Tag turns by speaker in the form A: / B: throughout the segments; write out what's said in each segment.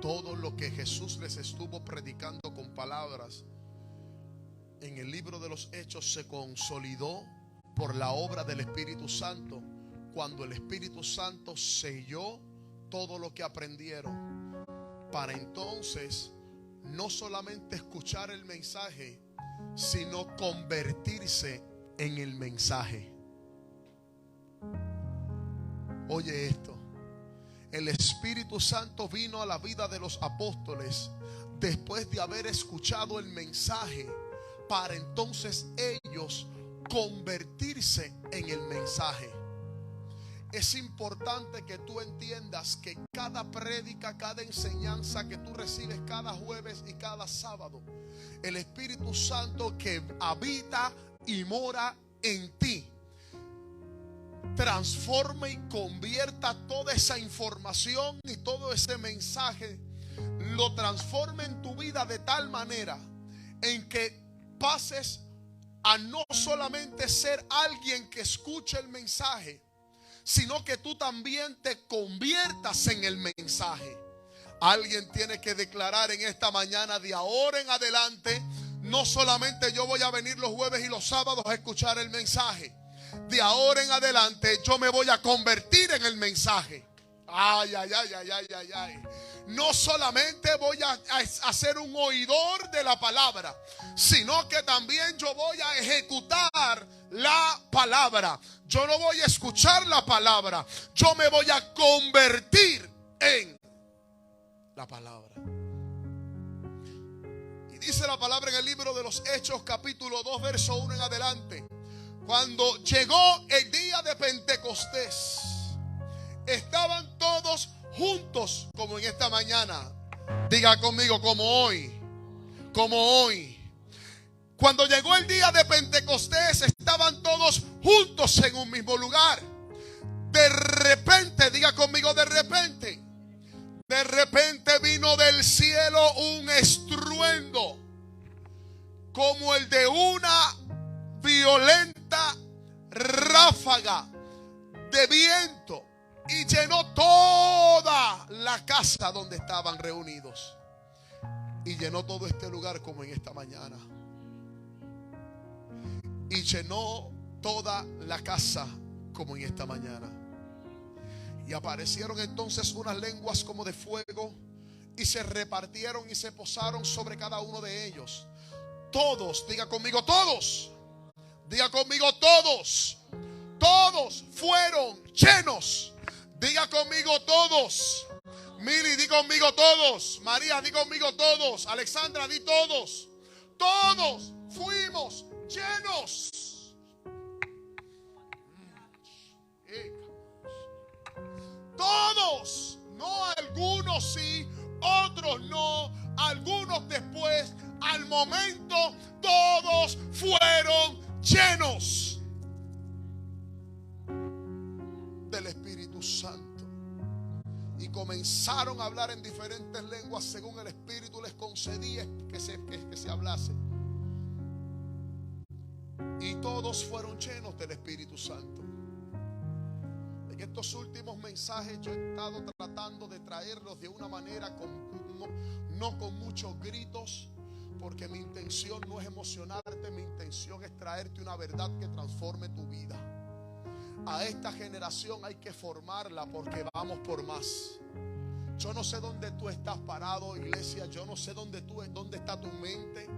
A: todo lo que Jesús les estuvo predicando con palabras en el libro de los Hechos se consolidó por la obra del Espíritu Santo, cuando el Espíritu Santo selló todo lo que aprendieron, para entonces no solamente escuchar el mensaje, sino convertirse en el mensaje. Oye esto: el Espíritu Santo vino a la vida de los apóstoles después de haber escuchado el mensaje, para entonces ellos convertirse en el mensaje. Es importante que tú entiendas que cada prédica, cada enseñanza que tú recibes cada jueves y cada sábado, el Espíritu Santo que habita y mora en ti, transforma y convierta toda esa información y todo ese mensaje, lo transforma en tu vida de tal manera en que pases a no solamente ser alguien que escuche el mensaje, sino que tú también te conviertas en el mensaje. Alguien tiene que declarar en esta mañana: de ahora en adelante, no solamente yo voy a venir los jueves y los sábados a escuchar el mensaje. De ahora en adelante yo me voy a convertir en el mensaje. Ay, ay, ay, ay, ay, ay, ay. No solamente voy a ser un oidor de la palabra, sino que también yo voy a ejecutar la palabra. Yo no voy a escuchar la palabra, yo me voy a convertir en la palabra. Y dice la palabra en el libro de los Hechos, capítulo 2, verso 1 en adelante: cuando llegó el día de Pentecostés, estaban todos juntos como en esta mañana. Diga conmigo: como hoy. Como hoy. Cuando llegó el día de Pentecostés, estaban todos juntos en un mismo lugar. De repente, diga conmigo: de repente. De repente vino del cielo un estruendo, como el de una violenta ráfaga de viento, y llenó toda la casa donde estaban reunidos. Y llenó todo este lugar como en esta mañana. Y llenó toda la casa como en esta mañana. Y aparecieron entonces unas lenguas como de fuego, y se repartieron y se posaron sobre cada uno de ellos. Todos, diga conmigo: todos. Diga conmigo: todos. Todos fueron llenos. Diga conmigo: todos. Mili, di conmigo: todos. María, di conmigo: todos. Alexandra, di todos. Todos fuimos llenos. Todos, no algunos sí, otros no, algunos después. Al momento todos fueron llenos del Espíritu Santo y comenzaron a hablar en diferentes lenguas según el Espíritu les concedía que se hablase. Y todos fueron llenos del Espíritu Santo. En estos últimos mensajes yo he estado tratando de traerlos de una manera no con muchos gritos, porque mi intención no es emocionarte, mi intención es traerte una verdad que transforme tu vida. A esta generación hay que formarla, porque vamos por más. Yo no sé dónde tú estás parado, iglesia, yo no sé dónde está tu mente,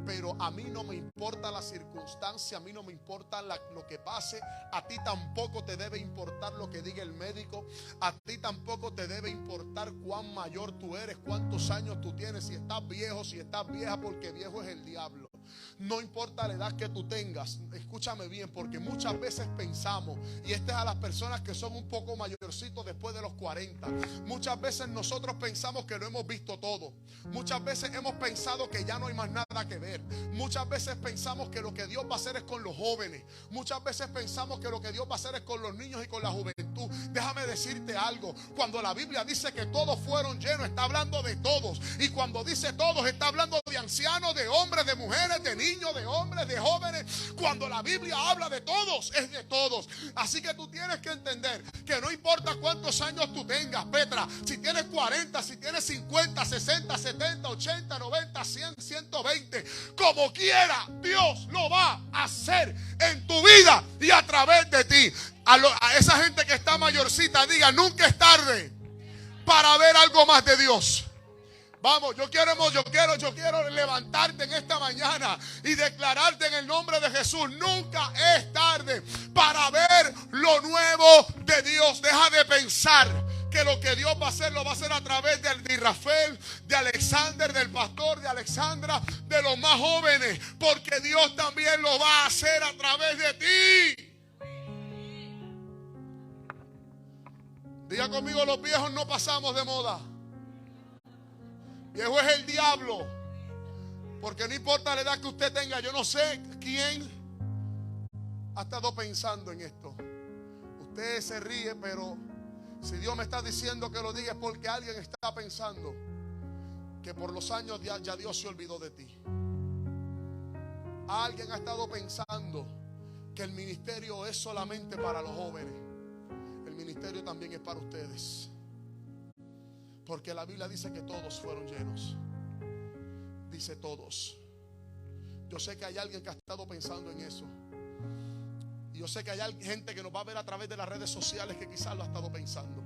A: pero a mí no me importa la circunstancia, a mí no me importa lo que pase. A ti tampoco te debe importar lo que diga el médico. A ti tampoco te debe importar cuán mayor tú eres, cuántos años tú tienes, si estás viejo, si estás vieja, porque viejo es el diablo. No importa la edad que tú tengas. Escúchame bien, porque muchas veces pensamos, y este es a las personas que son un poco mayorcitos después de los 40, muchas veces nosotros pensamos que lo hemos visto todo. Muchas veces hemos pensado que ya no hay más nada que ver. Muchas veces pensamos que lo que Dios va a hacer es con los jóvenes. Muchas veces pensamos que lo que Dios va a hacer es con los niños y con la juventud. juventud. Déjame decirte algo. Cuando la Biblia dice que todos fueron llenos, está hablando de todos. Y cuando dice todos, está hablando de ancianos, de hombres, de mujeres, de niños, de hombres, de jóvenes. Cuando la Biblia habla de todos, es de todos. Así que tú tienes que entender que no importa cuántos años tú tengas, Petra, si tienes 40, si tienes 50, 60, 70, 80, 90, 100, 120, como quiera, Dios lo va a hacer en tu vida y a través de ti. A esa gente que está mayorcita, diga: nunca es tarde para ver algo más de Dios. Vamos, yo quiero levantarte en esta mañana y declararte en el nombre de Jesús: nunca es tarde para ver lo nuevo de Dios. Deja de pensar que lo que Dios va a hacer, lo va a hacer a través de Rafael, de Alexander, del pastor, de Alexandra, de los más jóvenes, porque Dios también lo va a hacer a través de ti. Diga conmigo: los viejos no pasamos de moda. Viejo es el diablo. Porque no importa la edad que usted tenga. Yo no sé quién ha estado pensando en esto. Usted se ríe, pero si Dios me está diciendo que lo diga, es porque alguien está pensando que por los años ya Dios se olvidó de ti. Alguien ha estado pensando que el ministerio es solamente para los jóvenes. El ministerio también es para ustedes. Porque la Biblia dice que todos fueron llenos. Dice todos. Yo sé que hay alguien que ha estado pensando en eso. Y yo sé que hay gente que nos va a ver a través de las redes sociales que quizás lo ha estado pensando.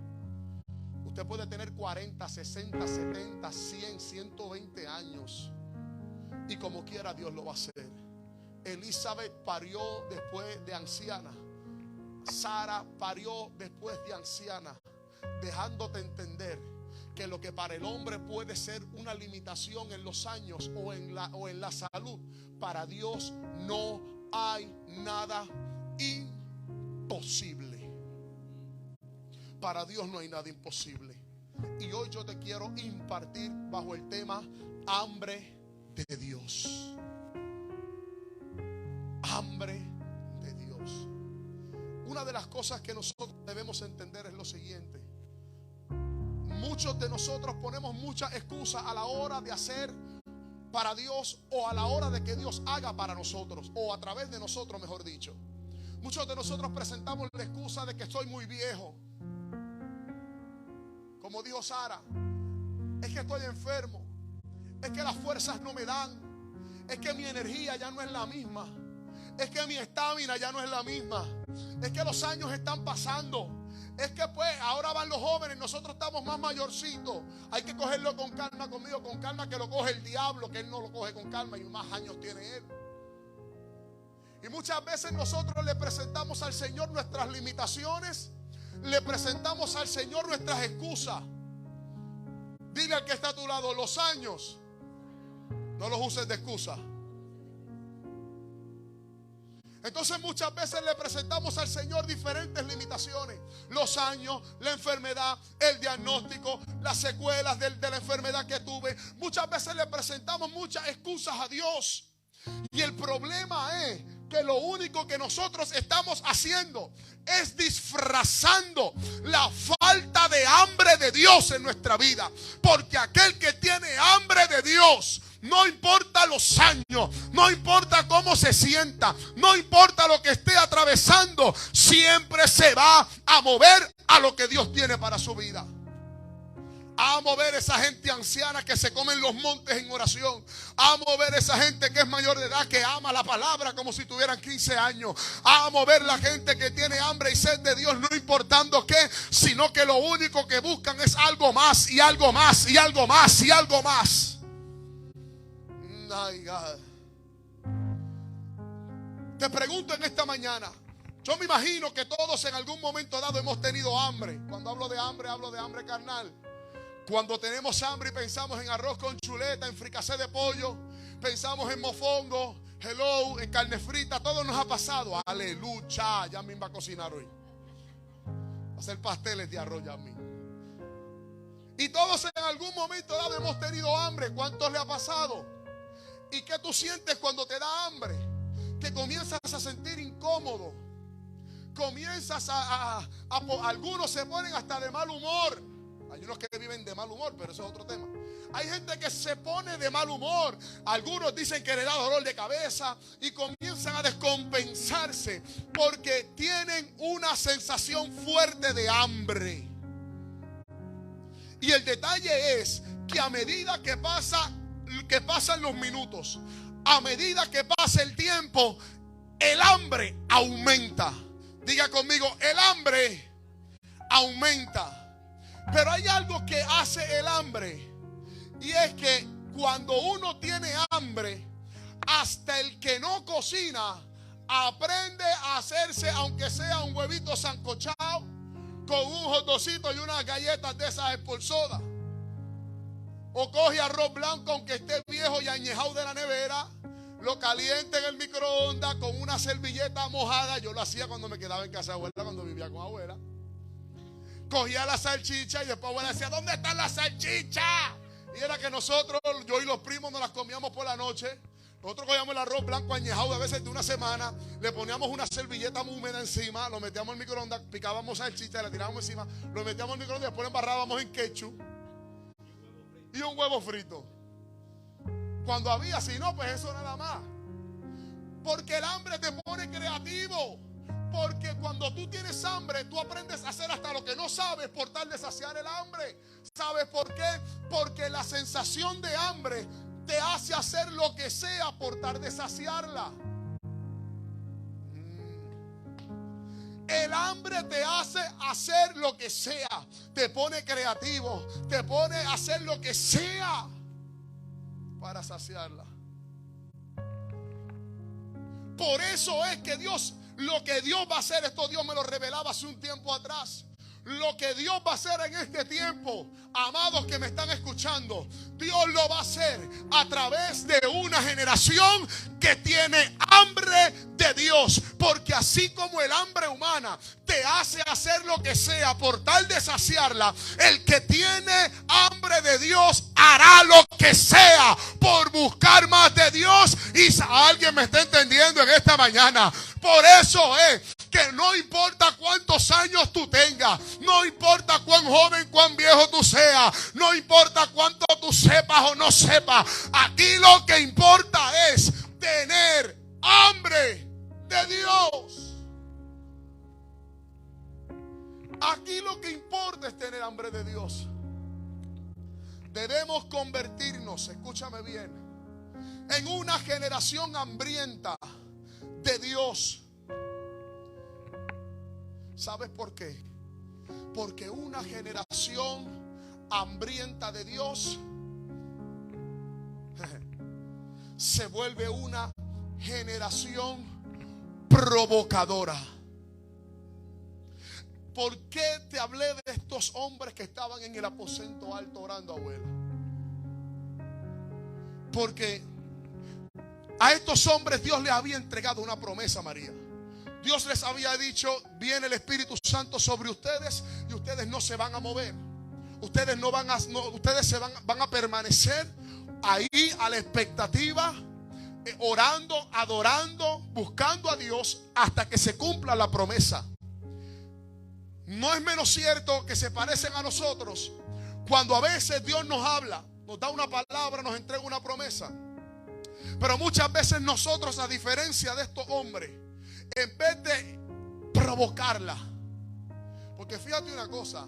A: Usted puede tener 40, 60, 70, 100, 120 años. Y como quiera Dios lo va a hacer. Elizabeth parió después de anciana. Sara parió después de anciana. Dejándote entender que lo que para el hombre puede ser una limitación en los años o en la salud, para Dios no hay nada imposible. Para Dios no hay nada imposible. Y hoy yo te quiero impartir bajo el tema hambre de Dios. Hambre de Dios. Una de las cosas que nosotros debemos entender es lo siguiente. Muchos de nosotros ponemos muchas excusas a la hora de hacer para Dios, o a la hora de que Dios haga para nosotros, o a través de nosotros, mejor dicho. Muchos de nosotros presentamos la excusa de que estoy muy viejo. Como dijo Sara: es que estoy enfermo, es que las fuerzas no me dan, es que mi energía ya no es la misma, es que mi estamina ya no es la misma, es que los años están pasando. Es que pues ahora van los jóvenes, nosotros estamos más mayorcitos. Hay que cogerlo con calma, conmigo, con calma, que lo coge el diablo, que él no lo coge con calma y más años tiene él. Y muchas veces nosotros le presentamos al Señor nuestras limitaciones, le presentamos al Señor nuestras excusas. Dile al que está a tu lado: los años no los uses de excusa. Entonces muchas veces le presentamos al Señor diferentes limitaciones. Los años, la enfermedad, el diagnóstico, las secuelas de la enfermedad que tuve. Muchas veces le presentamos muchas excusas a Dios. Y el problema es que lo único que nosotros estamos haciendo es disfrazando la falta de hambre de Dios en nuestra vida. Porque aquel que tiene hambre de Dios, no importa los años, no importa cómo se sienta, no importa lo que esté atravesando, siempre se va a mover a lo que Dios tiene para su vida. Amo ver esa gente anciana que se comen los montes en oración. Amo ver esa gente que es mayor de edad, que ama la palabra como si tuvieran 15 años. Amo ver la gente que tiene hambre y sed de Dios, no importando qué, sino que lo único que buscan es algo más y algo más y algo más y algo más. Ay, God. Te pregunto en esta mañana, yo me imagino que todos en algún momento dado hemos tenido hambre. Cuando hablo de hambre carnal. Cuando tenemos hambre y pensamos en arroz con chuleta, en fricasé de pollo, pensamos en mofongo, hello, en carne frita, todo nos ha pasado. Aleluya, ya me va a cocinar hoy. Va a hacer pasteles de arroz ya a mí. Y todos en algún momento dado hemos tenido hambre. ¿Cuántos le ha pasado? ¿Y qué tú sientes cuando te da hambre? Que comienzas a sentir incómodo. comienzas algunos se ponen hasta de mal humor. Hay unos que viven de mal humor, pero eso es otro tema. Hay gente que se pone de mal humor. Algunos dicen que le da dolor de cabeza y comienzan a descompensarse porque tienen una sensación fuerte de hambre. Y el detalle es que a medida que pasan los minutos, a medida que pasa el tiempo, el hambre aumenta. Diga conmigo, el hambre aumenta. Pero hay algo que hace el hambre, y es que cuando uno tiene hambre, hasta el que no cocina aprende a hacerse, aunque sea un huevito sancochado con un hotdogcito y unas galletas de esas espolsodas. O coge arroz blanco aunque esté viejo y añejado de la nevera, lo calienta en el microondas con una servilleta mojada. Yo lo hacía cuando me quedaba en casa de abuela, cuando vivía con abuela. Cogía la salchicha y después abuela decía, ¿dónde están las salchichas? Y era que nosotros, yo y los primos, nos las comíamos por la noche. Nosotros cogíamos el arroz blanco añejado, a veces de una semana, le poníamos una servilleta muy húmeda encima, lo metíamos en el microondas, picábamos salchicha, le tirábamos encima, lo metíamos en el microondas y después lo embarrábamos en ketchup y un huevo frito. Cuando había, si no, pues eso nada más. Porque el hambre te pone creativo. Porque cuando tú tienes hambre, tú aprendes a hacer hasta lo que no sabes por tal de saciar el hambre. ¿Sabes por qué? Porque la sensación de hambre te hace hacer lo que sea por tal de saciarla. El hambre te hace hacer lo que sea. Te pone creativo. Te pone a hacer lo que sea para saciarla. Por eso es que lo que Dios va a hacer, esto Dios me lo revelaba hace un tiempo atrás. Lo que Dios va a hacer en este tiempo, amados que me están escuchando, Dios lo va a hacer a través de una generación que tiene hambre de Dios. Porque así como el hambre humana te hace hacer lo que sea por tal de saciarla, el que tiene hambre de Dios hará lo que sea por buscar más de Dios. Y alguien me está entendiendo en esta mañana. Por eso es que no importa cuántos años tú tengas, no importa cuán joven, cuán viejo tú seas, no importa cuánto tú sepas o no sepas, aquí lo que importa es tener hambre de Dios. Aquí lo que importa es tener hambre de Dios. Debemos convertirnos, escúchame bien, en una generación hambrienta de Dios. ¿Sabes por qué? Porque una generación hambrienta de Dios se vuelve una generación provocadora. ¿Por qué te hablé de estos hombres que estaban en el aposento alto orando, abuela? Porque a estos hombres Dios les había entregado una promesa, María. Dios les había dicho, viene el Espíritu Santo sobre ustedes y ustedes no se van a mover. Ustedes van a permanecer ahí a la expectativa, orando, adorando, buscando a Dios hasta que se cumpla la promesa. No es menos cierto que se parecen a nosotros cuando a veces Dios nos habla, nos da una palabra, nos entrega una promesa. Pero muchas veces nosotros, a diferencia de estos hombres, en vez de provocarla, porque fíjate una cosa,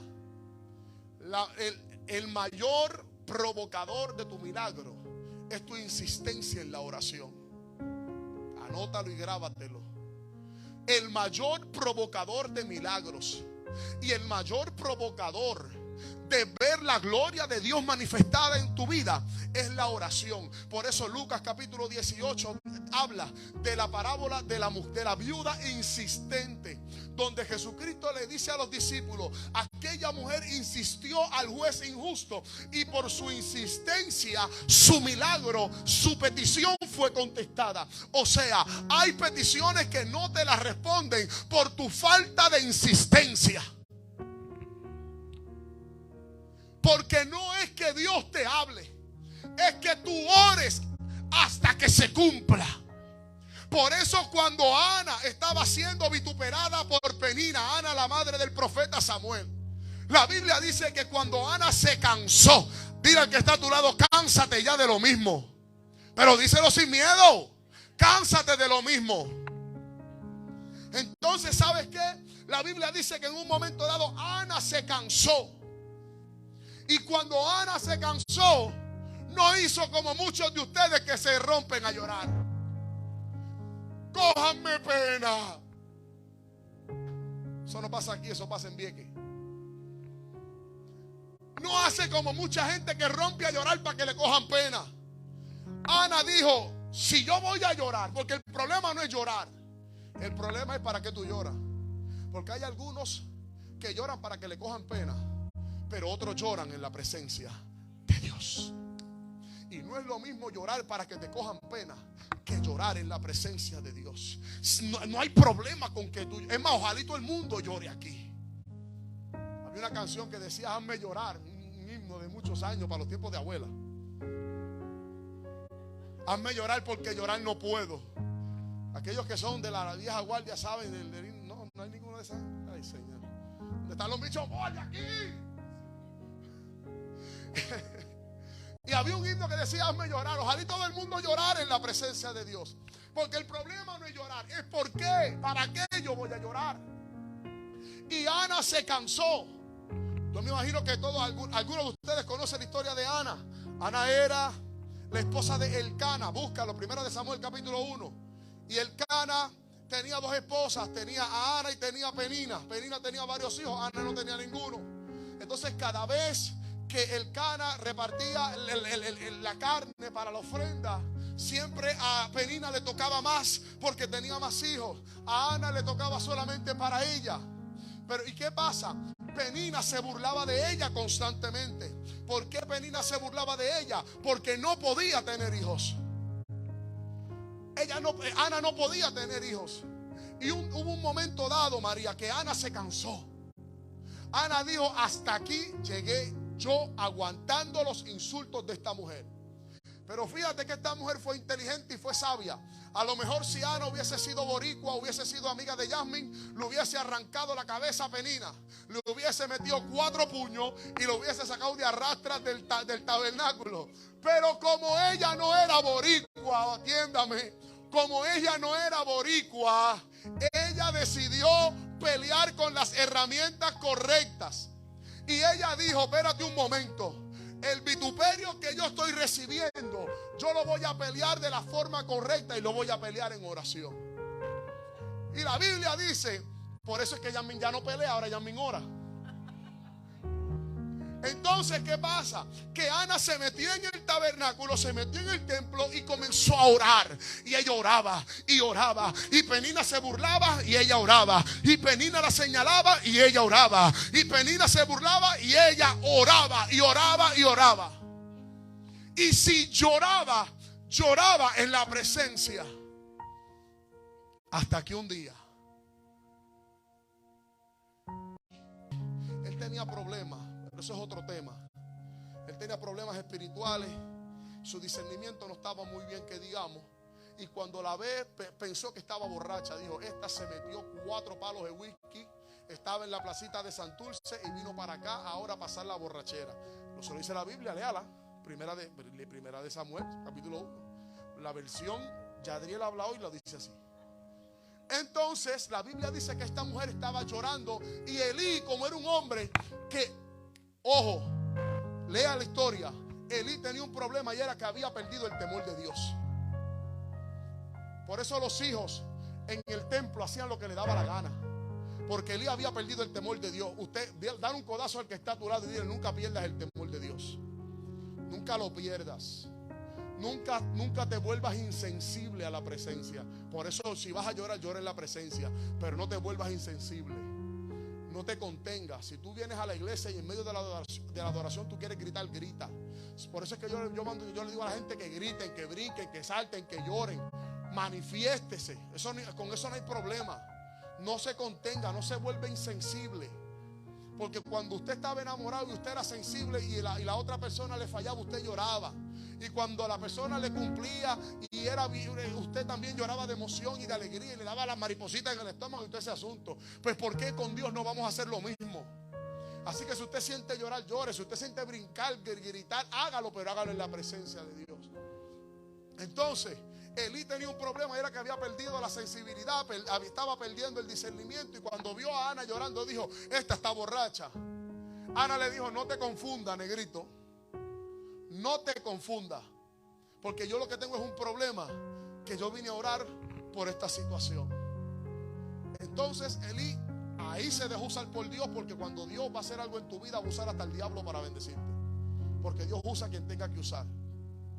A: el mayor provocador de tu milagro es tu insistencia en la oración. Anótalo y grábatelo. El mayor provocador de milagros y el mayor provocador de ver la gloria de Dios manifestada en tu vida es la oración. Por eso Lucas capítulo 18 habla de la parábola de la viuda insistente, donde Jesucristo le dice a los discípulos, aquella mujer insistió al juez injusto y por su insistencia, su milagro, su petición fue contestada. O sea, hay peticiones que no te las responden por tu falta de insistencia. Porque no es que Dios te hable, es que tú ores hasta que se cumpla. Por eso cuando Ana estaba siendo vituperada por Penina, Ana, la madre del profeta Samuel. La Biblia dice que cuando Ana se cansó, dile al que está a tu lado, cánsate ya de lo mismo. Pero díselo sin miedo, cánsate de lo mismo. Entonces, ¿sabes qué? La Biblia dice que en un momento dado Ana se cansó. Y cuando Ana se cansó, no hizo como muchos de ustedes que se rompen a llorar. Cójanme pena. Eso no pasa aquí, eso pasa en Vieques. No hace como mucha gente que rompe a llorar para que le cojan pena. Ana dijo, si yo voy a llorar, porque el problema no es llorar, el problema es para qué tú lloras. Porque hay algunos que lloran para que le cojan pena, pero otros lloran en la presencia de Dios. Y no es lo mismo llorar para que te cojan pena que llorar en la presencia de Dios. No hay problema con que tú, es más, ojalá y todo el mundo llore aquí. Había una canción que decía, hazme llorar, un himno de muchos años para los tiempos de abuela. Hazme llorar porque llorar no puedo. Aquellos que son de la vieja guardia saben, no hay ninguno de esas. Ay, Señor, ¿dónde están los bichos guardia aquí? Y había un himno que decía, hazme llorar. Ojalá y todo el mundo llorara en la presencia de Dios. Porque el problema no es llorar, es por qué, para qué yo voy a llorar. Y Ana se cansó. Yo me imagino que todos, algunos de ustedes conocen la historia de Ana. Ana era la esposa de Elcana. Búscalo, 1 Samuel capítulo 1. Y Elcana tenía dos esposas. Tenía a Ana y tenía a Penina. Penina tenía varios hijos, Ana no tenía ninguno. Entonces cada vez que Elcana repartía la carne para la ofrenda, siempre a Penina le tocaba más porque tenía más hijos. A Ana le tocaba solamente para ella. Pero ¿y qué pasa? Penina se burlaba de ella constantemente. ¿Por qué Penina se burlaba de ella? Porque no podía tener hijos. Ana no podía tener hijos. Y hubo un momento dado, María, que Ana se cansó. Ana dijo, hasta aquí llegué yo aguantando los insultos de esta mujer. Pero fíjate que esta mujer fue inteligente y fue sabia. A lo mejor si Ana hubiese sido boricua, hubiese sido amiga de Yasmin, le hubiese arrancado la cabeza a Penina, le hubiese metido 4 puños y lo hubiese sacado de arrastras del tabernáculo. Pero como ella no era boricua, atiéndame, como ella no era boricua, ella decidió pelear con las herramientas correctas. Y ella dijo, espérate un momento, el vituperio que yo estoy recibiendo, yo lo voy a pelear de la forma correcta y lo voy a pelear en oración. Y la Biblia dice, por eso es que Yasmin ya no pelea, ahora Yasmin ora. Entonces, ¿qué pasa? Que Ana se metió en el tabernáculo, se metió en el templo y comenzó a orar. Y ella oraba y oraba. Y Penina se burlaba y ella oraba. Y Penina la señalaba y ella oraba. Y Penina se burlaba y ella oraba y oraba y oraba. Y si lloraba, lloraba en la presencia. Hasta que un día él tenía problemas. Eso es otro tema. Él tenía problemas espirituales. Su discernimiento no estaba muy bien, que digamos. Y cuando la ve, pensó que estaba borracha. Dijo, esta se metió 4 palos de whisky. Estaba en la placita de Santurce y vino para acá ahora a pasar la borrachera. Eso lo dice la Biblia, léala. Primera de Samuel, capítulo 1. La versión Yadriel habla hoy, lo dice así. Entonces la Biblia dice que esta mujer estaba llorando. Y Elí, como era un hombre que, ojo, lea la historia. Elí tenía un problema y era que había perdido el temor de Dios. Por eso los hijos en el templo hacían lo que le daba la gana. Porque Elí había perdido el temor de Dios. Usted, dar un codazo al que está a tu lado y dile, nunca pierdas el temor de Dios. Nunca lo pierdas. Nunca te vuelvas insensible a la presencia. Por eso si vas a llorar, llora en la presencia. Pero no te vuelvas insensible. No te contengas. Si tú vienes a la iglesia y en medio de la adoración tú quieres gritar, grita. Por eso es que yo le digo a la gente que griten, que brinquen, que salten, que lloren. Manifiéstese. Con eso no hay problema. No se contenga, no se vuelve insensible. Porque cuando usted estaba enamorado y usted era sensible y la otra persona le fallaba, usted lloraba. Y cuando la persona le cumplía y era, usted también lloraba de emoción y de alegría y le daba las maripositas en el estómago y todo ese asunto. Pues ¿por qué con Dios no vamos a hacer lo mismo? Así que si usted siente llorar, llore. Si usted siente brincar, gritar, hágalo, pero hágalo en la presencia de Dios. Entonces, Elí tenía un problema, era que había perdido la sensibilidad, estaba perdiendo el discernimiento. Y cuando vio a Ana llorando, dijo: esta está borracha. Ana le dijo: no te confunda, negrito, no te confunda, porque yo lo que tengo es un problema, que yo vine a orar por esta situación. Entonces Elí ahí se dejó usar por Dios, porque cuando Dios va a hacer algo en tu vida, va a usar hasta el diablo para bendecirte, porque Dios usa a quien tenga que usar.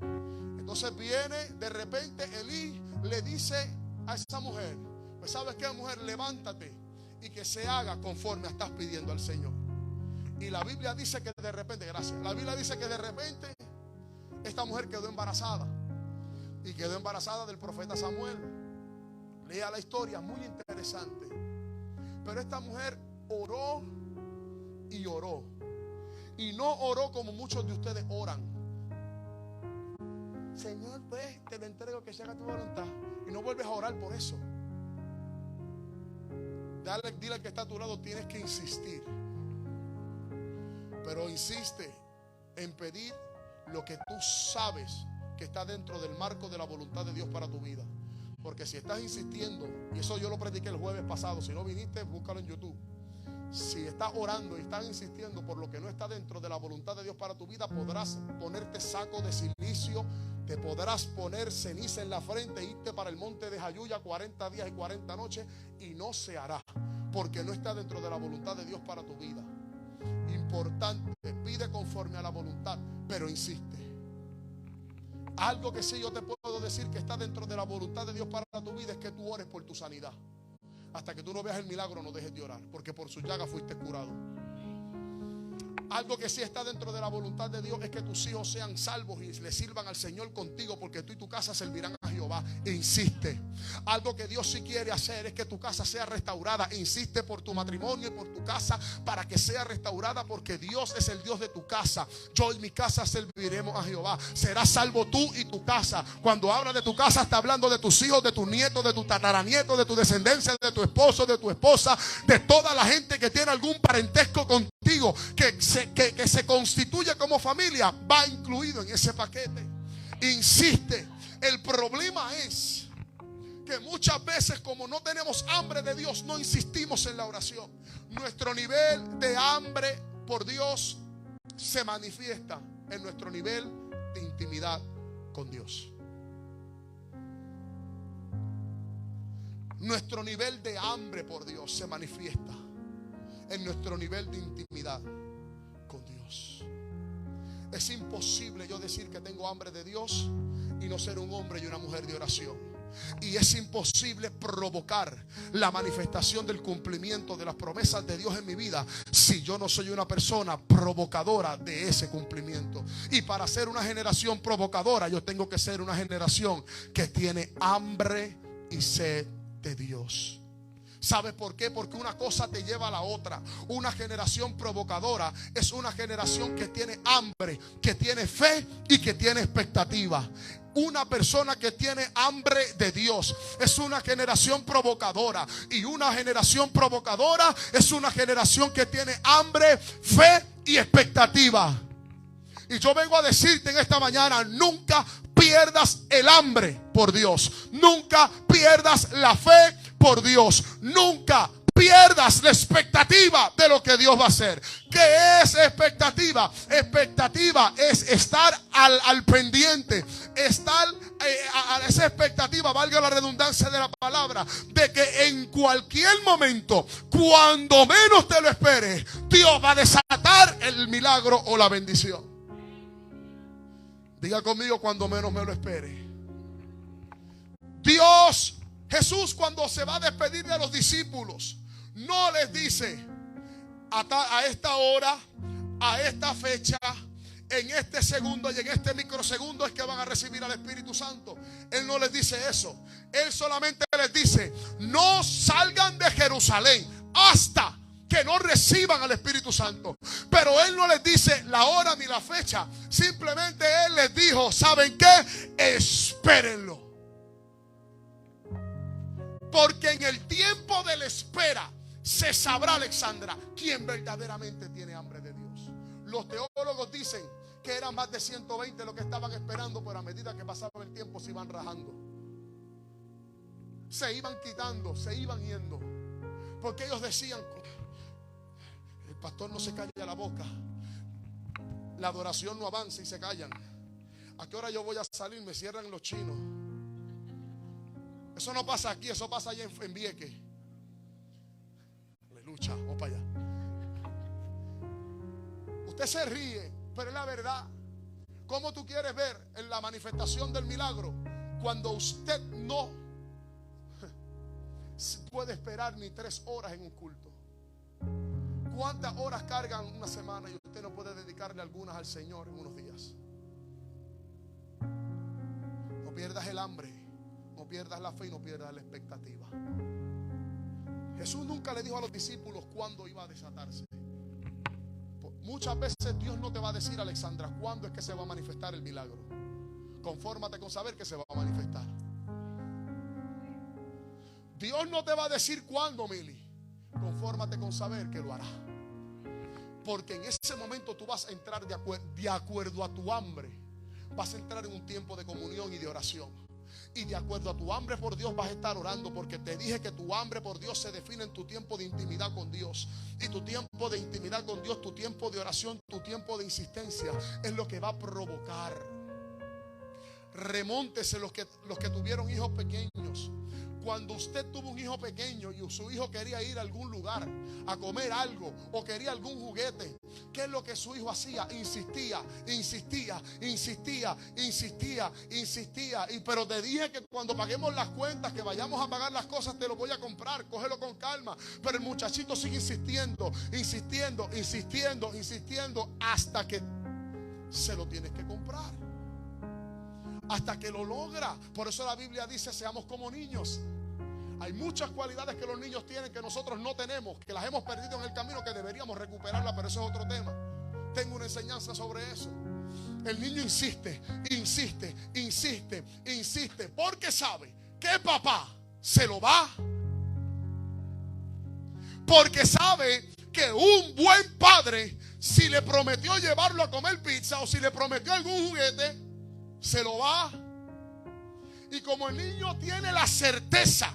A: Entonces viene de repente Elí, le dice a esa mujer: pues ¿sabes qué, mujer? Levántate y que se haga conforme estás pidiendo al Señor. Y la Biblia dice que de repente, gracias, la Biblia dice que de repente esta mujer quedó embarazada, y quedó embarazada del profeta Samuel. Lea la historia, muy interesante. Pero esta mujer oró y oró, y no oró como muchos de ustedes oran: Señor, pues te lo entrego, que se haga tu voluntad. Y no vuelves a orar por eso. Dile al que está a tu lado: tienes que insistir. Pero insiste en pedir lo que tú sabes que está dentro del marco de la voluntad de Dios para tu vida. Porque si estás insistiendo, y eso yo lo prediqué el jueves pasado, si no viniste, búscalo en YouTube. Si estás orando y estás insistiendo por lo que no está dentro de la voluntad de Dios para tu vida, podrás ponerte saco de silicio, te podrás poner ceniza en la frente e irte para el monte de Jayuya 40 días y 40 noches, y no se hará, porque no está dentro de la voluntad de Dios para tu vida. Importante, pide conforme a la voluntad, pero insiste. Algo que sí yo te puedo decir que está dentro de la voluntad de Dios para tu vida es que tú ores por tu sanidad. Hasta que tú no veas el milagro, no dejes de orar, porque por su llaga fuiste curado. Algo que sí está dentro de la voluntad de Dios es que tus hijos sean salvos y le sirvan al Señor contigo, porque tú y tu casa servirán a Jehová. Insiste. Algo que Dios sí quiere hacer es que tu casa sea restaurada. Insiste por tu matrimonio y por tu casa para que sea restaurada, porque Dios es el Dios de tu casa. Yo y mi casa serviremos a Jehová. Serás salvo tú y tu casa. Cuando habla de tu casa, está hablando de tus hijos, de tus nietos, de tu tataranieto, de tu descendencia, de tu esposo, de tu esposa, de toda la gente que tiene algún parentesco contigo, que se constituye como familia, va incluido en ese paquete. Insiste. El problema es que muchas veces, como no tenemos hambre de Dios, no insistimos en la oración. Nuestro nivel de hambre por Dios se manifiesta en nuestro nivel de intimidad con Dios. Nuestro nivel de hambre por Dios se manifiesta en nuestro nivel de intimidad con Dios. Es imposible yo decir que tengo hambre de Dios y no ser un hombre y una mujer de oración. Y es imposible provocar la manifestación del cumplimiento de las promesas de Dios en mi vida si yo no soy una persona provocadora de ese cumplimiento. Y para ser una generación provocadora, yo tengo que ser una generación que tiene hambre y sed de Dios. ¿Sabes por qué? Porque una cosa te lleva a la otra. Una generación provocadora es una generación que tiene hambre, que tiene fe y que tiene expectativa. Una persona que tiene hambre de Dios es una generación provocadora. Y una generación provocadora es una generación que tiene hambre, fe y expectativa. Y yo vengo a decirte en esta mañana: nunca pierdas el hambre por Dios. Nunca pierdas la fe por Dios. Nunca pierdas la expectativa de lo que Dios va a hacer. ¿Qué es expectativa? Expectativa es estar al pendiente. Estar a esa expectativa, valga la redundancia de la palabra, de que en cualquier momento, cuando menos te lo esperes, Dios va a desatar el milagro o la bendición. Diga conmigo: cuando menos me lo espere. Jesús, cuando se va a despedir de los discípulos, no les dice: a esta hora, a esta fecha, en este segundo y en este microsegundo es que van a recibir al Espíritu Santo. Él no les dice eso. Él solamente les dice: no salgan de Jerusalén hasta que no reciban al Espíritu Santo. Pero Él no les dice la hora ni la fecha. Simplemente Él les dijo, ¿saben qué? Espérenlo. Porque en el tiempo de la espera se sabrá, Alexandra, quién verdaderamente tiene hambre de Dios. Los teólogos dicen que eran más de 120 los que estaban esperando, pero a medida que pasaba el tiempo se iban rajando. Se iban quitando, se iban yendo. Porque ellos decían, el pastor no se calla la boca, la adoración no avanza y se callan. ¿A qué hora yo voy a salir? Me cierran los chinos. Eso no pasa aquí, eso pasa allá en Vieques. Aleluya, vamos para allá. Usted se ríe, pero es la verdad. ¿Cómo tú quieres ver en la manifestación del milagro cuando usted no puede esperar ni 3 horas en un culto? ¿Cuántas horas cargan una semana y usted no puede dedicarle algunas al Señor en unos días? No pierdas el hambre, no pierdas la fe y no pierdas la expectativa. Jesús nunca le dijo a los discípulos cuándo iba a desatarse. Muchas veces Dios no te va a decir, Alexandra, cuándo es que se va a manifestar el milagro. Confórmate con saber que se va a manifestar. Dios no te va a decir cuándo, Mili. Confórmate con saber que lo hará. Porque en ese momento tú vas a entrar de acuerdo a tu hambre. Vas a entrar en un tiempo de comunión y de oración. Y de acuerdo a tu hambre por Dios vas a estar orando. Porque te dije que tu hambre por Dios se define en tu tiempo de intimidad con Dios. Y tu tiempo de intimidad con Dios, tu tiempo de oración, tu tiempo de insistencia es lo que va a provocar. Remóntese los que tuvieron hijos pequeños. Cuando usted tuvo un hijo pequeño y su hijo quería ir a algún lugar a comer algo o quería algún juguete, ¿qué es lo que su hijo hacía? Insistía. Pero te dije que cuando paguemos las cuentas, que vayamos a pagar las cosas, te lo voy a comprar, cógelo con calma. Pero el muchachito sigue insistiendo hasta que se lo tienes que comprar. Hasta que lo logra. Por eso la Biblia dice, seamos como niños. Hay muchas cualidades que los niños tienen que nosotros no tenemos, que las hemos perdido en el camino, que deberíamos recuperarlas, pero eso es otro tema. Tengo una enseñanza sobre eso. El niño insiste, porque sabe que papá se lo va. Porque sabe que un buen padre, si le prometió llevarlo a comer pizza o si le prometió algún juguete, se lo va. Y como el niño tiene la certeza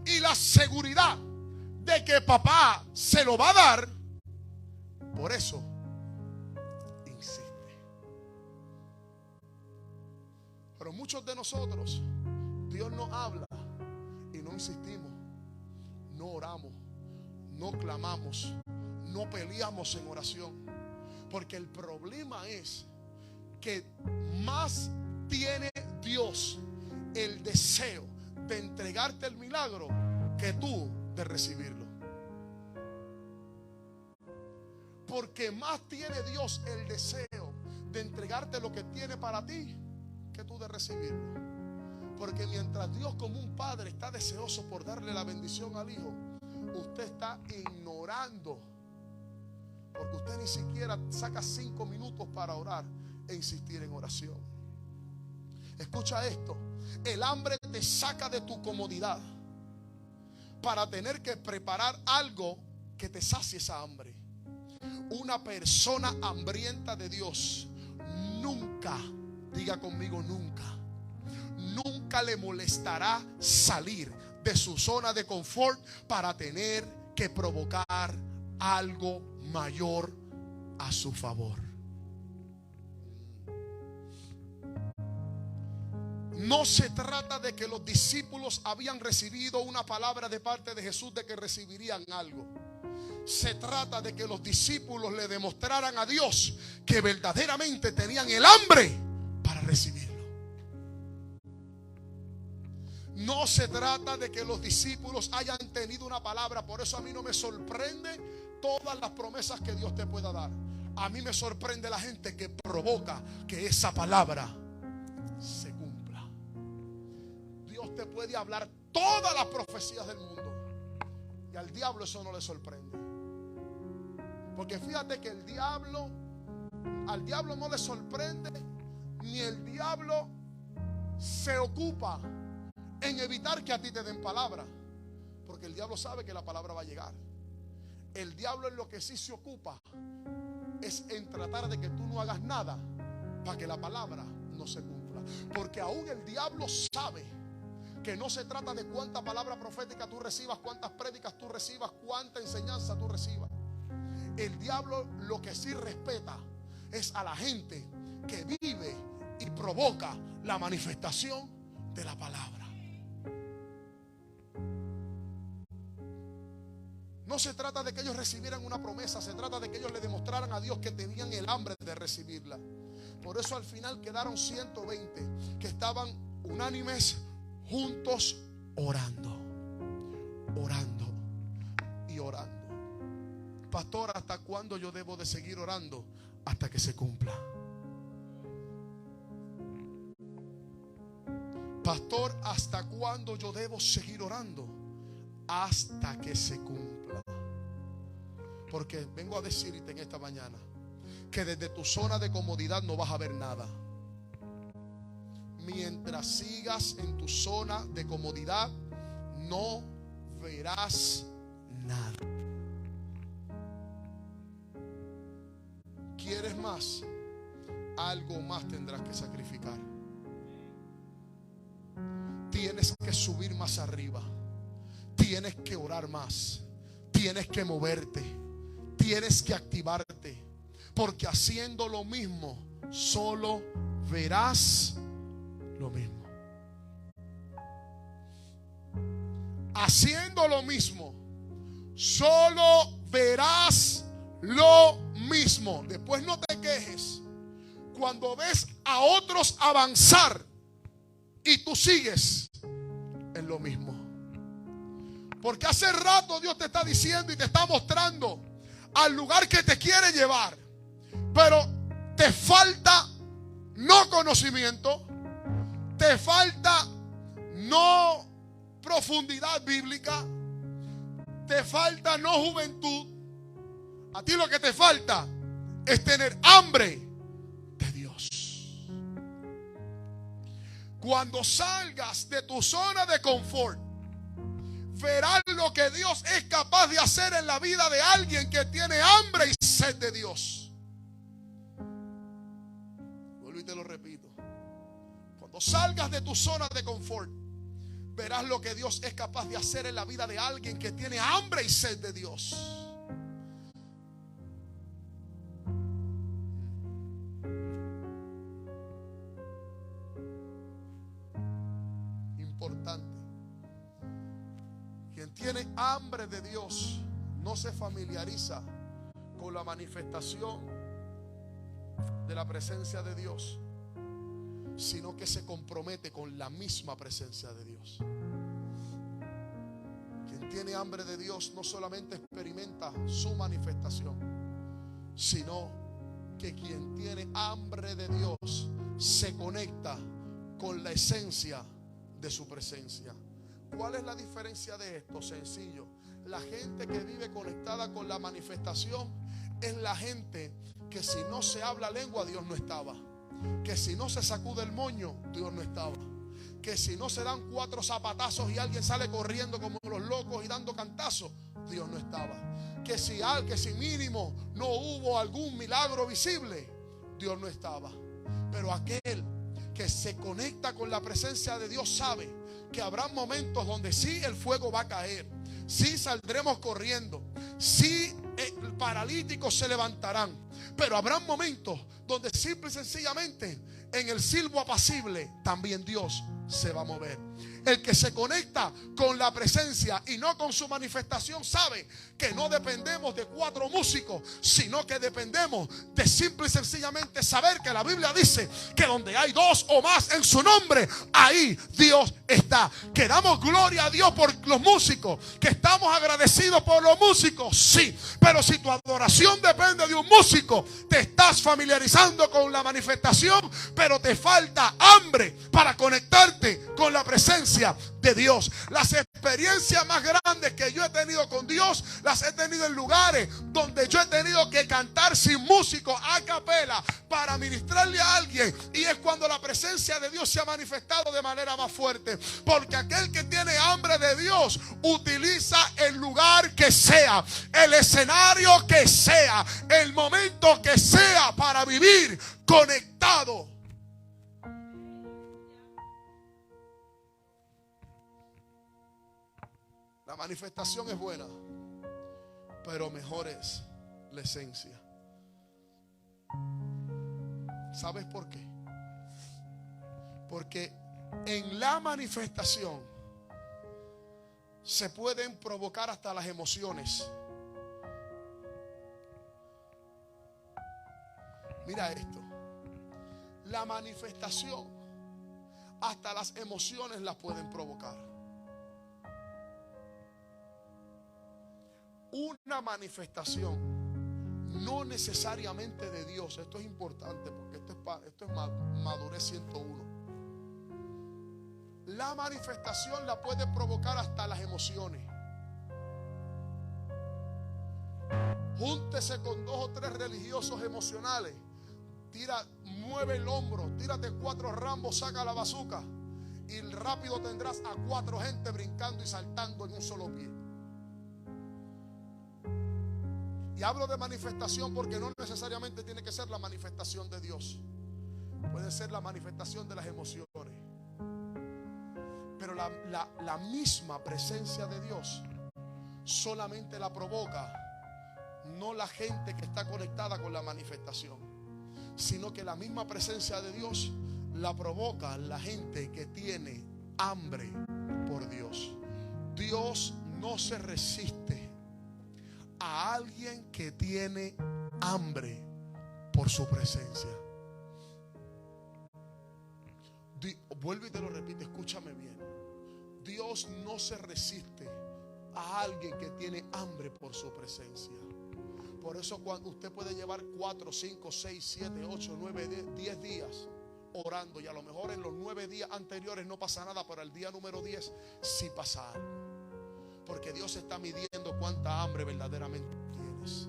A: y la seguridad de que papá se lo va a dar, por eso insiste. Pero muchos de nosotros, Dios nos habla y no insistimos, no oramos, no clamamos, no peleamos en oración. Porque el problema es que más tiene Dios el deseo de entregarte el milagro que tú de recibirlo. Porque más tiene Dios el deseo de entregarte lo que tiene para ti que tú de recibirlo. Porque mientras Dios como un padre está deseoso por darle la bendición al hijo, usted está ignorando. Porque usted ni siquiera saca 5 minutos para orar e insistir en oración. Escucha esto. El hambre te saca de tu comodidad para tener que preparar algo que te sacie esa hambre. Una persona hambrienta de Dios nunca, diga conmigo nunca le molestará salir de su zona de confort para tener que provocar algo mayor a su favor. No se trata de que los discípulos habían recibido una palabra de parte de Jesús de que recibirían algo. Se trata de que los discípulos le demostraran a Dios que verdaderamente tenían el hambre para recibirlo. No se trata de que los discípulos hayan tenido una palabra. Por eso a mí no me sorprende todas las promesas que Dios te pueda dar. A mí me sorprende la gente que provoca que esa palabra se cumpla. Dios te puede hablar todas las profecías del mundo y al diablo eso no le sorprende. Porque fíjate que el diablo al diablo no le sorprende, ni el diablo se ocupa en evitar que a ti te den palabra, porque el diablo sabe que la palabra va a llegar. El diablo en lo que sí se ocupa es en tratar de que tú no hagas nada para que la palabra no se cumpla, porque aún el diablo sabe que no se trata de cuánta palabra profética tú recibas, cuántas prédicas tú recibas, cuánta enseñanza tú recibas. El diablo lo que sí respeta es a la gente que vive y provoca la manifestación de la palabra. No se trata de que ellos recibieran una promesa, se trata de que ellos le demostraran a Dios que tenían el hambre de recibirla. Por eso al final quedaron 120 que estaban unánimes, juntos, orando, orando y orando. Pastor, ¿hasta cuándo yo debo de seguir orando? Hasta que se cumpla. Pastor, ¿hasta cuándo yo debo seguir orando? Hasta que se cumpla. Porque vengo a decirte en esta mañana que desde tu zona de comodidad no vas a ver nada. Mientras sigas en tu zona de comodidad, no verás nada. ¿Quieres más? Algo más tendrás que sacrificar. Tienes que subir más arriba. Tienes que orar más. Tienes que moverte. Tienes que activarte. Porque haciendo lo mismo, solo verás lo mismo. Haciendo lo mismo, solo verás lo mismo. Después no te quejes cuando ves a otros avanzar y tú sigues en lo mismo. Porque hace rato Dios te está diciendo y te está mostrando al lugar que te quiere llevar, pero te falta no conocimiento, te falta no profundidad bíblica, te falta no juventud. A ti lo que te falta es tener hambre de Dios. Cuando salgas de tu zona de confort, verás lo que Dios es capaz de hacer en la vida de alguien que tiene hambre y sed de Dios. Vuelvo y te lo repito. Cuando salgas de tu zona de confort, verás lo que Dios es capaz de hacer en la vida de alguien que tiene hambre y sed de Dios. Importante. Quien tiene hambre de Dios no se familiariza con la manifestación de la presencia de Dios, sino que se compromete con la misma presencia de Dios. Quien tiene hambre de Dios no solamente experimenta su manifestación, sino que quien tiene hambre de Dios se conecta con la esencia de su presencia. ¿Cuál es la diferencia de esto? Sencillo. La gente que vive conectada con la manifestación es la gente que si no se habla lengua, Dios no estaba. Que si no se sacude el moño, Dios no estaba. Que si no se dan 4 zapatazos y alguien sale corriendo como los locos y dando cantazos, Dios no estaba. Que si mínimo no hubo algún milagro visible, Dios no estaba. Pero aquel que se conecta con la presencia de Dios sabe que habrá momentos donde sí el fuego va a caer, sí saldremos corriendo, sí paralíticos se levantarán, pero habrá momentos donde simple y sencillamente en el silbo apacible también Dios se va a mover. El que se conecta con la presencia y no con su manifestación sabe que no dependemos de 4 músicos, sino que dependemos de simple y sencillamente saber que la Biblia dice que donde hay 2 o más en su nombre, ahí Dios está. Que damos gloria a Dios por los músicos, que estamos agradecidos por los músicos, sí, pero si tu adoración depende de un músico, te estás familiarizando con la manifestación, pero te falta hambre para conectarte con la presencia presencia de Dios. Las experiencias más grandes que yo he tenido con Dios las he tenido en lugares donde yo he tenido que cantar sin músico, a capela, para ministrarle a alguien. Y es cuando la presencia de Dios se ha manifestado de manera más fuerte. Porque aquel que tiene hambre de Dios utiliza el lugar que sea, el escenario que sea, el momento que sea para vivir conectado. La manifestación es buena, pero mejor es la esencia. ¿Sabes por qué? Porque en la manifestación se pueden provocar hasta las emociones. Mira esto. La manifestación hasta las emociones las pueden provocar. Una manifestación no necesariamente de Dios. Esto es importante porque esto es madurez 101. La manifestación la puede provocar hasta las emociones. Júntese con 2 o 3 religiosos emocionales. Mueve el hombro, tírate 4 rambos, saca la bazuca y rápido tendrás a 4 gente brincando y saltando en un solo pie. Y hablo de manifestación porque no necesariamente tiene que ser la manifestación de Dios. Puede ser la manifestación de las emociones. Pero la misma presencia de Dios solamente la provoca no la gente que está conectada con la manifestación, sino que la misma presencia de Dios la provoca la gente que tiene hambre por Dios. Dios no se resiste a alguien que tiene hambre por su presencia. Vuelvo y te lo repito, escúchame bien. Dios no se resiste a alguien que tiene hambre por su presencia. Por eso cuando usted puede llevar 4, 5, 6, 7, 8, 9, 10 días orando, y a lo mejor en los 9 días anteriores no pasa nada, pero el día número 10 sí pasa algo. Porque Dios está midiendo cuánta hambre verdaderamente tienes.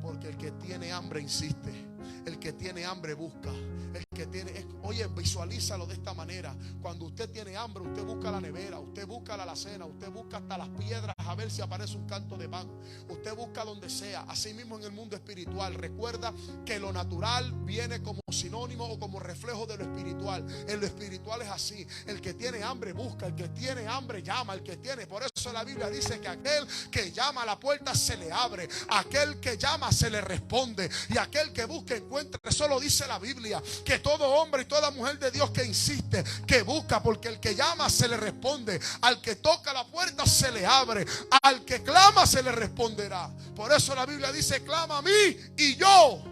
A: Porque el que tiene hambre insiste. El que tiene hambre busca. El que tiene, oye, visualízalo de esta manera. Cuando usted tiene hambre, usted busca la nevera, usted busca la alacena, usted busca hasta las piedras a ver si aparece un canto de pan. Usted busca donde sea. Así mismo en el mundo espiritual. Recuerda que lo natural viene como sinónimo o como reflejo de lo espiritual. En lo espiritual es así. El que tiene hambre busca, el que tiene hambre llama, el que tiene. Por eso la Biblia dice que aquel que llama a la puerta se le abre. Aquel que llama se le responde. Y aquel que busca encuentra. Eso lo dice la Biblia. Que todo hombre y toda mujer de Dios que insiste, que busca, porque el que llama se le responde. Al que toca la puerta se le abre. Al que clama se le responderá. Por eso la Biblia dice: clama a mí y yo.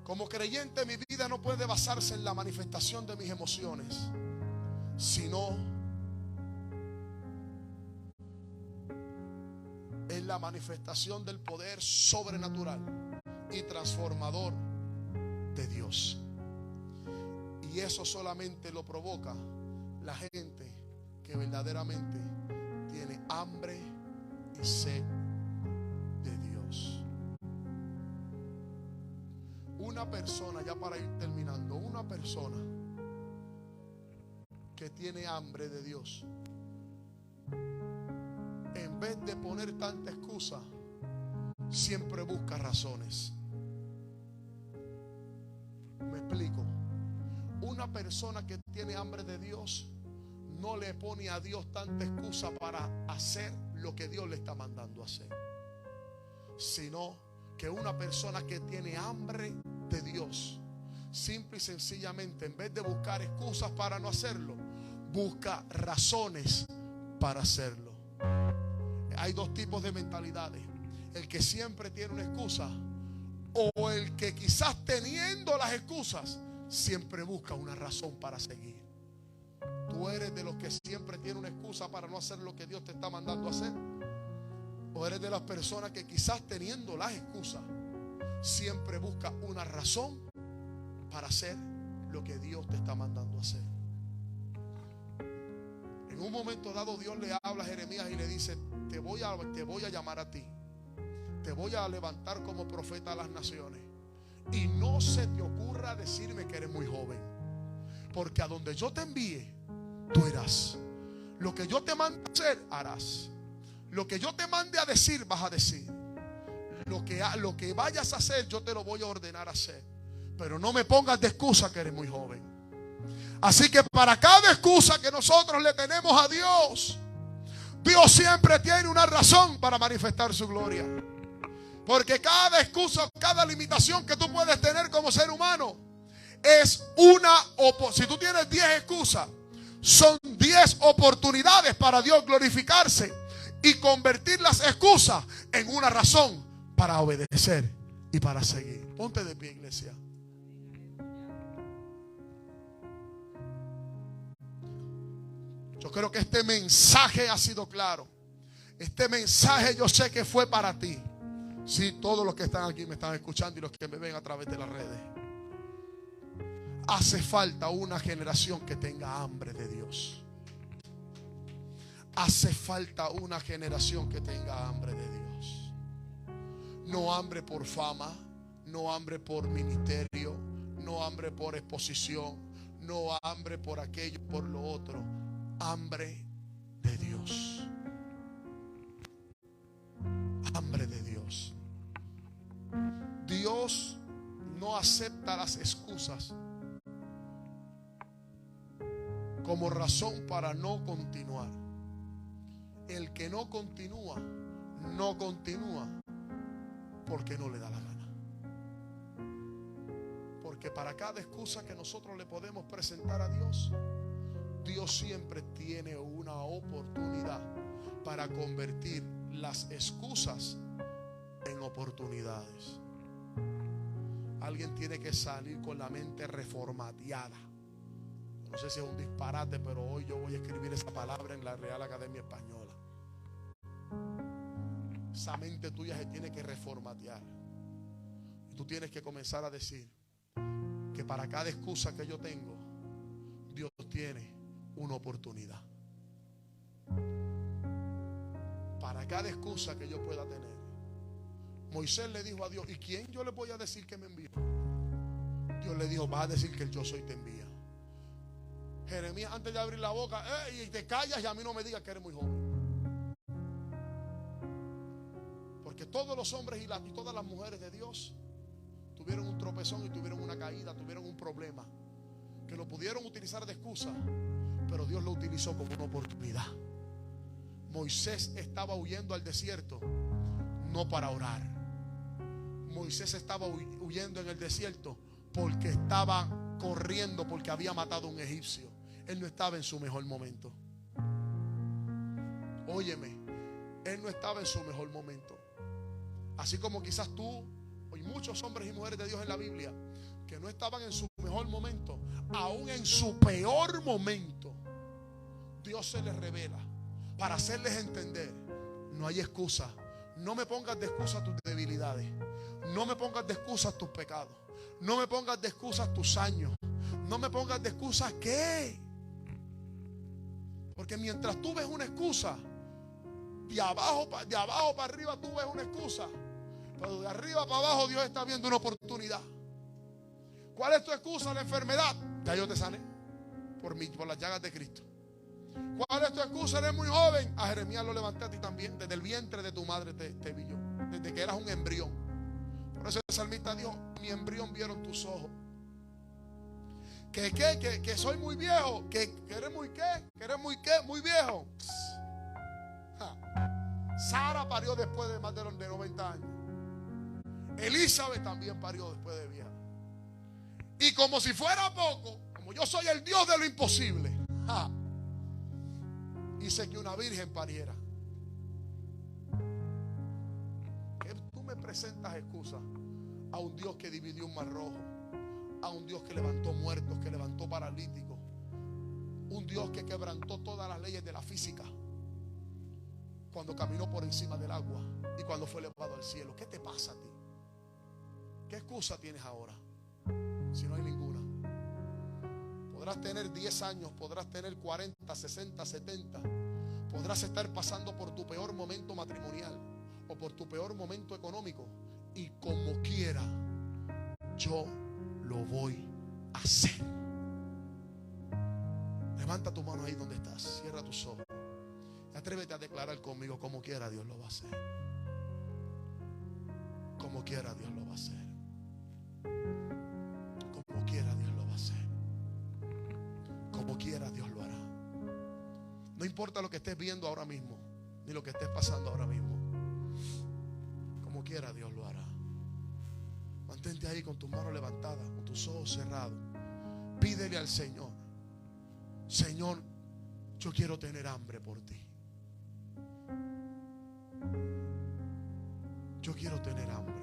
A: Como creyente, mi vida no puede basarse en la manifestación de mis emociones, sino en la manifestación del poder sobrenatural y transformador de Dios. Y eso solamente lo provoca la gente que verdaderamente tiene hambre y sed de Dios. Una persona, ya para ir terminando, una persona que tiene hambre de Dios, en vez de poner tanta excusa, siempre busca razones. Me explico. Una persona que tiene hambre de Dios no le pone a Dios tanta excusa para hacer lo que Dios le está mandando a hacer, sino que una persona que tiene hambre de Dios, simple y sencillamente, en vez de buscar excusas para no hacerlo, busca razones para hacerlo. Hay 2 tipos de mentalidades: el que siempre tiene una excusa, o el que quizás teniendo las excusas siempre busca una razón para seguir. ¿Tú eres de los que siempre tiene una excusa para no hacer lo que Dios te está mandando a hacer? ¿O eres de las personas que quizás teniendo las excusas siempre busca una razón para hacer lo que Dios te está mandando a hacer. En un momento dado Dios le habla a Jeremías y le dice: te voy a llamar a ti, te voy a levantar como profeta a las naciones, y no se te ocurra decirme que eres muy joven, porque a donde yo te envíe, tú irás. Lo que yo te mande a hacer, harás. Lo que yo te mande a decir, vas a decir. Lo que vayas a hacer, yo te lo voy a ordenar a hacer. Pero no me pongas de excusa que eres muy joven. Así que para cada excusa que nosotros le tenemos a Dios, Dios siempre tiene una razón para manifestar su gloria. Porque cada excusa, cada limitación que tú puedes tener como ser humano es si tú tienes 10 excusas, son 10 oportunidades para Dios glorificarse y convertir las excusas en una razón para obedecer y para seguir. Ponte de pie, iglesia. Yo creo que este mensaje ha sido claro. Este mensaje yo sé que fue para ti. Sí, todos los que están aquí me están escuchando y los que me ven a través de las redes. Hace falta una generación que tenga hambre de Dios. Hace falta una generación que tenga hambre de Dios. No hambre por fama, no hambre por ministerio, no hambre por exposición, no hambre por aquello, por lo otro. Hambre de Dios. Hambre de Dios. Dios no acepta las excusas como razón para no continuar. El que no continúa porque no le da la gana. Porque para cada excusa que nosotros le podemos presentar a Dios, Dios siempre tiene una oportunidad para convertir las excusas en oportunidades. Alguien tiene que salir con la mente reformateada. No sé si es un disparate, pero hoy yo voy a escribir esa palabra en la Real Academia Española. Esa mente tuya se tiene que reformatear. Y tú tienes que comenzar a decir que para cada excusa que yo tengo, Dios tiene una oportunidad. Para cada excusa que yo pueda tener. Moisés le dijo a Dios: ¿y quién yo le voy a decir que me envió? Dios le dijo: vas a decir que el yo soy te envía. Jeremías, antes de abrir la boca, y te callas y a mí no me digas que eres muy joven. Porque todos los hombres y todas las mujeres de Dios tuvieron un tropezón y tuvieron una caída, tuvieron un problema que lo pudieron utilizar de excusa, pero Dios lo utilizó como una oportunidad. Moisés estaba huyendo al desierto no para orar. Moisés estaba huyendo en el desierto porque estaba corriendo, porque había matado a un egipcio. Él no estaba en su mejor momento. Óyeme, él no estaba en su mejor momento. Así como quizás tú y muchos hombres y mujeres de Dios en la Biblia que no estaban en su mejor momento, aún en su peor momento, Dios se les revela para hacerles entender: no hay excusa. No me pongas de excusa tus debilidades. No me pongas de excusa tus pecados. No me pongas de excusa tus años. No me pongas de excusa qué. Porque mientras tú ves una excusa, de abajo para arriba tú ves una excusa, pero de arriba para abajo Dios está viendo una oportunidad. ¿Cuál es tu excusa? La enfermedad. Ya yo te sané por las llagas de Cristo. ¿Cuál es tu excusa? Eres muy joven. A Jeremías lo levanté a ti también. Desde el vientre de tu madre te vi yo. Desde que eras un embrión. Por eso el salmista dijo: mi embrión vieron tus ojos. Que soy muy viejo. Que eres muy qué. Que eres muy qué. Muy viejo. Sara parió después de más de 90 años. Elizabeth también parió después de vieja. Y como si fuera poco, como yo soy el Dios de lo imposible, hice que una virgen pariera. ¿Qué tú me presentas excusas a un Dios que dividió un mar rojo? A un Dios que levantó muertos, que levantó paralíticos. Un Dios que quebrantó todas las leyes de la física cuando caminó por encima del agua y cuando fue elevado al cielo. ¿Qué te pasa a ti? ¿Qué excusa tienes ahora? Si no hay ninguna. Podrás tener 10 años, podrás tener 40, 60, 70. Podrás estar pasando por tu peor momento matrimonial o por tu peor momento económico. Y como quiera, yo lo voy a hacer. Levanta tu mano ahí donde estás. Cierra tus ojos. Atrévete a declarar conmigo: como quiera Dios lo va a hacer. Como quiera Dios lo va a hacer. Como quiera Dios lo va a hacer. Como quiera Dios lo hará. No importa lo que estés viendo ahora mismo, ni lo que estés pasando ahora mismo. Como quiera Dios lo hará. Mantente ahí con tus manos levantadas, con tus ojos cerrados. Pídele al Señor: Señor, yo quiero tener hambre por ti. Yo quiero tener hambre.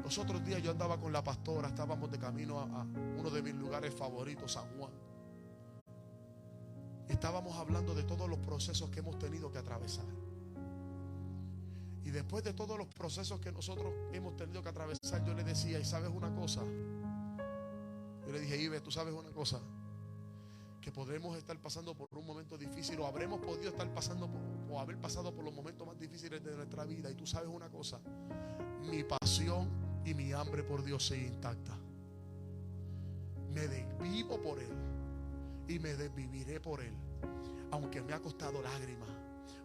A: Los otros días yo andaba con la pastora, estábamos de camino a uno de mis lugares favoritos, San Juan. Estábamos hablando de todos los procesos que hemos tenido que atravesar. Y después de todos los procesos que nosotros hemos tenido que atravesar, yo le decía: ¿y sabes una cosa? Yo le dije: Ibe, ¿tú sabes una cosa? Que podremos estar pasando por un momento difícil, o habremos podido estar pasando o haber pasado por los momentos más difíciles de nuestra vida. Y tú sabes una cosa: mi pasión y mi hambre por Dios sigue intacta. Me desvivo por Él y me desviviré por Él, aunque me ha costado lágrimas,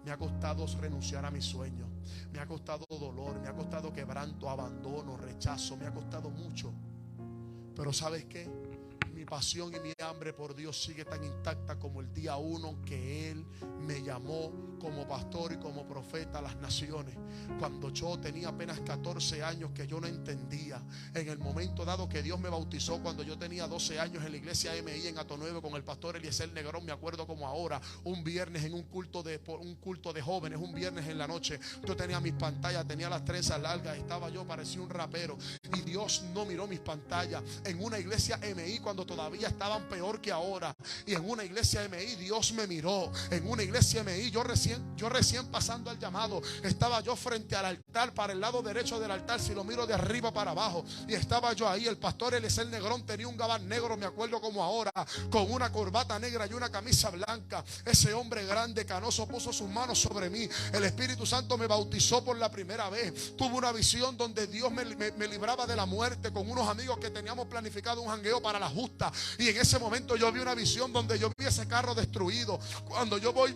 A: me ha costado renunciar a mis sueños, me ha costado dolor, me ha costado quebranto, abandono, rechazo, me ha costado mucho. Pero ¿sabes qué? Mi pasión y mi hambre por Dios sigue tan intacta como el día 1 que Él me llamó como pastor y como profeta a las naciones. Cuando yo tenía apenas 14 años, que yo no entendía. En el momento dado que Dios me bautizó, cuando yo tenía 12 años en la iglesia MI en Atonuevo con el pastor Eliezer Negrón, me acuerdo como ahora, un viernes en un culto de jóvenes, un viernes en la noche, yo tenía mis pantallas, tenía las trenzas largas, estaba yo, parecía un rapero, y Dios no miró mis pantallas. En una iglesia MI, cuando todavía estaban peor que ahora, y en una iglesia MI Dios me miró. En una iglesia MI yo recién pasando al llamado, estaba yo frente al altar, para el lado derecho del altar, si lo miro de arriba para abajo, y estaba yo ahí. El pastor Eliezer Negrón tenía un gabán negro, me acuerdo como ahora, con una corbata negra y una camisa blanca. Ese hombre grande, canoso, puso sus manos sobre mí. El Espíritu Santo me bautizó por la primera vez. Tuve una visión donde Dios me libraba de la muerte, con unos amigos que teníamos planificado un jangueo para la justa. Y en ese momento yo vi una visión donde yo vi ese carro destruido. Cuando yo voy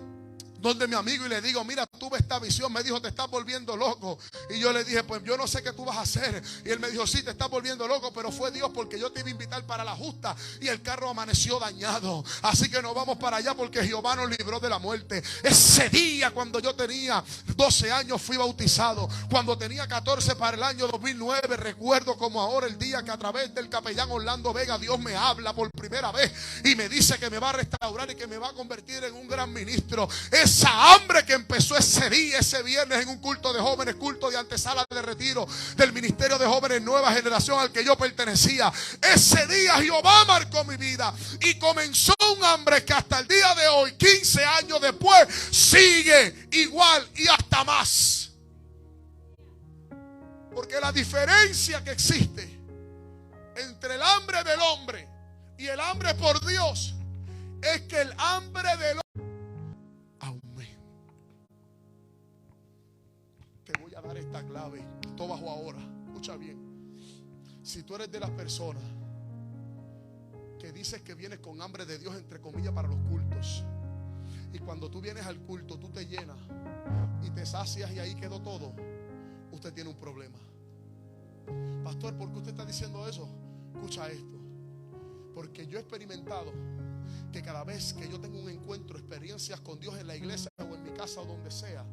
A: donde mi amigo y le digo: mira, tuve esta visión, me dijo: te estás volviendo loco. Y yo le dije: pues yo no sé qué tú vas a hacer. Y él me dijo: sí, te estás volviendo loco, pero fue Dios, porque yo te iba a invitar para la justa y el carro amaneció dañado, así que nos vamos para allá porque Jehová nos libró de la muerte. Ese día, cuando yo tenía 12 años, fui bautizado. Cuando tenía 14, para el año 2009, recuerdo como ahora el día que a través del capellán Orlando Vega Dios me habla por primera vez y me dice que me va a restaurar y que me va a convertir en un gran ministro. Esa hambre que empezó ese día, ese viernes, en un culto de jóvenes, culto de antesala de retiro del Ministerio de Jóvenes Nueva Generación al que yo pertenecía, ese día Jehová marcó mi vida y comenzó un hambre que hasta el día de hoy, 15 años después, sigue igual y hasta más. Porque la diferencia que existe entre el hambre del hombre y el hambre por Dios es que el hambre del hombre aumenta. Te voy a dar esta clave, todo bajo ahora. Escucha bien. Si tú eres de las personas que dices que vienes con hambre de Dios, entre comillas, para los cultos, y cuando tú vienes al culto tú te llenas y te sacias y ahí quedó todo, usted tiene un problema. Pastor, ¿por qué usted está diciendo eso? Escucha esto. Porque yo he experimentado que cada vez que yo tengo un encuentro, experiencias con Dios en la iglesia o en mi casa o donde sea,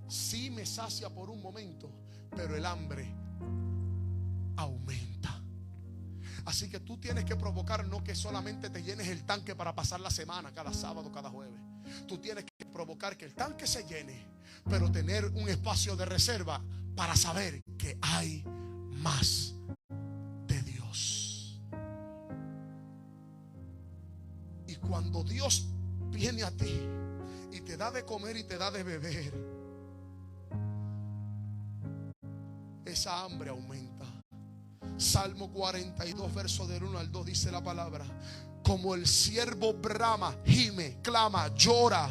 A: sí me sacia por un momento, pero el hambre aumenta. Así que tú tienes que provocar no que solamente te llenes el tanque para pasar la semana, cada sábado, cada jueves. Tú tienes que provocar que el tanque se llene, pero tener un espacio de reserva para saber que hay más de Dios. Y cuando Dios viene a ti y te da de comer y te da de beber, esa hambre aumenta. Salmo 42, verso del 1 al 2 dice la palabra: como el siervo brama, gime, clama, llora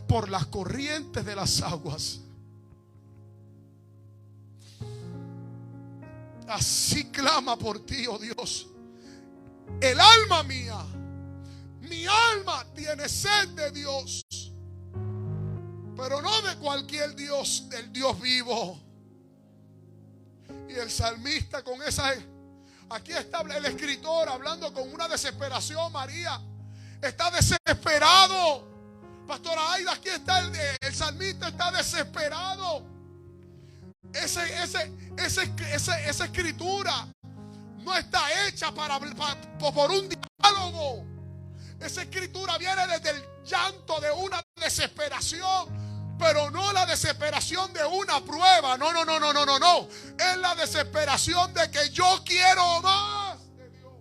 A: por las corrientes de las aguas, así clama por ti, oh Dios, el alma mía. Mi alma tiene sed de Dios, pero no de cualquier Dios, del Dios vivo. Y el salmista con esa... Aquí está el escritor hablando con una desesperación. María está desesperado. Pastora Aida, aquí está el salmista, está desesperado. Esa escritura no está hecha por un diálogo. Esa escritura viene desde el llanto de una desesperación, pero no la desesperación de una prueba. No. Es la desesperación de que yo quiero más de Dios.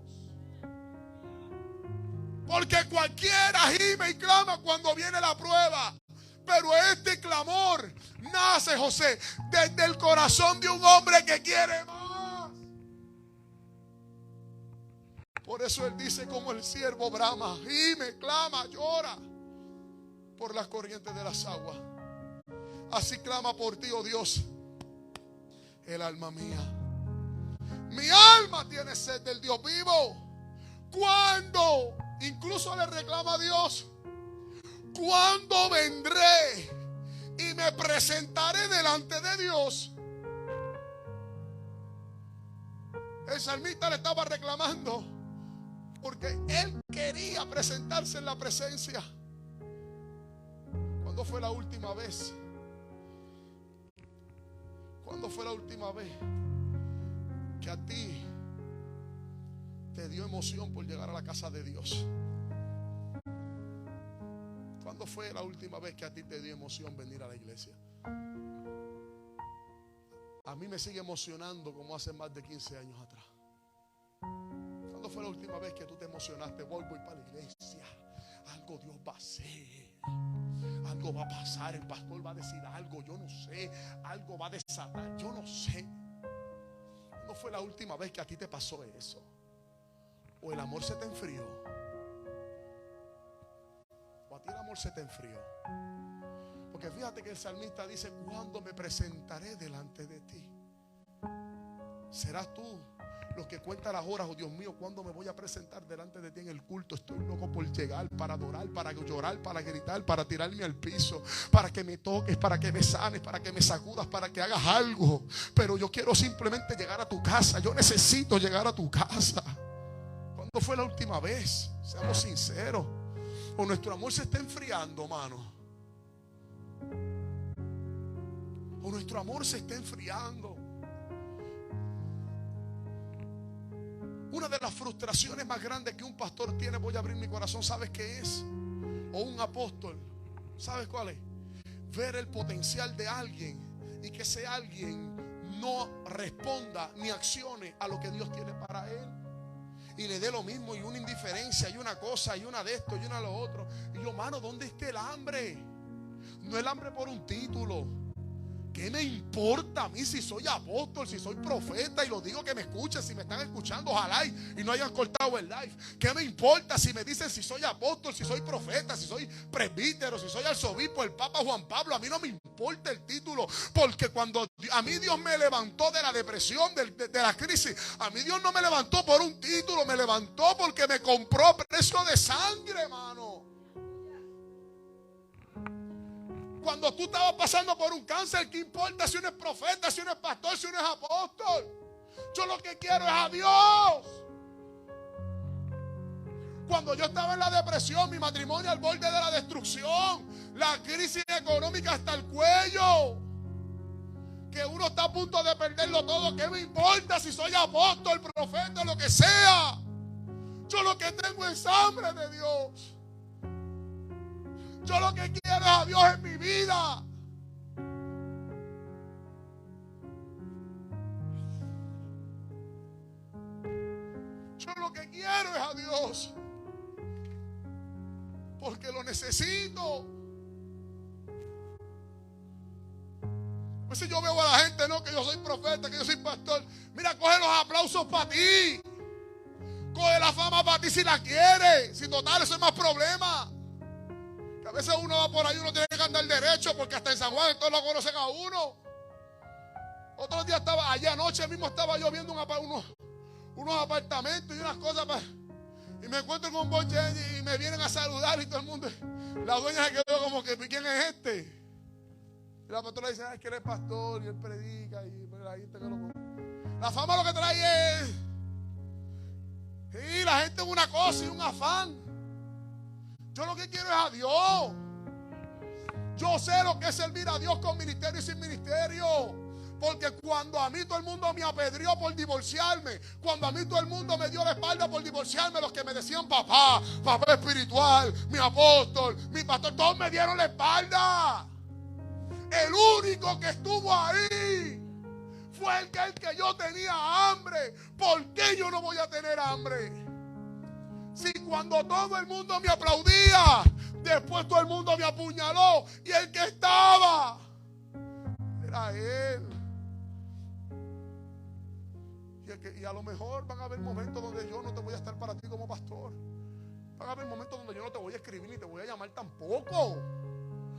A: Porque cualquiera gime y clama cuando viene la prueba. Pero este clamor nace, José, desde el corazón de un hombre que quiere más. Por eso él dice: como el siervo brama, gime, clama, llora por las corrientes de las aguas, así clama por ti, oh Dios, el alma mía. Mi alma tiene sed del Dios vivo. ¿Cuándo? Incluso le reclama a Dios: ¿cuándo vendré y me presentaré delante de Dios? El salmista le estaba reclamando porque él quería presentarse en la presencia. ¿Cuándo fue la última vez? ¿Cuándo fue la última vez que a ti te dio emoción por llegar a la casa de Dios? ¿Cuándo fue la última vez que a ti te dio emoción venir a la iglesia? A mí me sigue emocionando como hace más de 15 años atrás. ¿Cuándo fue la última vez que tú te emocionaste? Voy para la iglesia. Algo Dios va a hacer. Algo va a pasar. El pastor va a decir algo. Yo no sé. Algo va a desatar. Yo no sé. ¿Cuándo fue la última vez que a ti te pasó eso? ¿O el amor se te enfrió? ¿O a ti el amor se te enfrió? Porque fíjate que el salmista dice: ¿cuándo me presentaré delante de ti? ¿Serás tú los que cuentan las horas? Oh Dios mío, ¿cuándo me voy a presentar delante de ti en el culto? Estoy loco por llegar, para adorar, para llorar, para gritar, para tirarme al piso, para que me toques, para que me sanes, para que me sacudas, para que hagas algo. Pero yo quiero simplemente llegar a tu casa. Yo necesito llegar a tu casa. ¿Cuándo fue la última vez? Seamos sinceros. O nuestro amor se está enfriando, mano. O nuestro amor se está enfriando. Una de las frustraciones más grandes que un pastor tiene, voy a abrir mi corazón, ¿sabes qué es? O un apóstol, ¿sabes cuál es? Ver el potencial de alguien y que ese alguien no responda ni accione a lo que Dios tiene para él. Y le dé lo mismo, y una indiferencia, y una cosa, y una de esto, y una de lo otro. Y yo, mano, ¿dónde está el hambre? No el hambre por un título. ¿Qué me importa a mí si soy apóstol, si soy profeta? Y lo digo que me escuchen, si me están escuchando, ojalá y no hayan cortado el live. ¿Qué me importa si me dicen si soy apóstol, si soy profeta, si soy presbítero, si soy arzobispo, el Papa Juan Pablo? A mí no me importa el título, porque cuando a mí Dios me levantó de la depresión, de la crisis, a mí Dios no me levantó por un título, me levantó porque me compró a precio de sangre, hermano. Cuando tú estabas pasando por un cáncer, ¿qué importa si uno es profeta, si uno es pastor, si uno es apóstol? Yo lo que quiero es a Dios. Cuando yo estaba en la depresión, mi matrimonio al borde de la destrucción, la crisis económica hasta el cuello, que uno está a punto de perderlo todo, ¿qué me importa si soy apóstol, profeta, lo que sea? Yo lo que tengo es hambre de Dios. Yo lo que quiero es a Dios en mi vida. Yo lo que quiero es a Dios. Porque lo necesito. veces yo veo a la gente, no, que yo soy profeta, que yo soy pastor. Mira, coge los aplausos para ti. Coge la fama para ti si la quieres. Si total, eso es más problema. Que a veces uno va por ahí, uno tiene que andar derecho, porque hasta en San Juan todos lo conocen a uno. Otro día estaba, allá anoche mismo estaba yo viendo unos apartamentos y unas cosas. Y me encuentro con un bonche y me vienen a saludar y todo el mundo. La dueña se quedó como que, ¿quién es este? Y la pastora dice, es que él es pastor y él predica. Y ahí está que la fama lo que trae es. Y la gente es una cosa y un afán. Yo lo que quiero es a Dios. Yo sé lo que es servir a Dios con ministerio y sin ministerio. Porque cuando a mí todo el mundo me apedreó por divorciarme, cuando a mí todo el mundo me dio la espalda por divorciarme, los que me decían papá espiritual, mi apóstol, mi pastor, todos me dieron la espalda. El único que estuvo ahí fue el que yo tenía hambre. ¿Por qué yo no voy a tener hambre? Si cuando todo el mundo me aplaudía, después todo el mundo me apuñaló y el que estaba era él. Y a lo mejor van a haber momentos donde yo no te voy a estar para ti como pastor. Van a haber momentos donde yo no te voy a escribir ni te voy a llamar tampoco.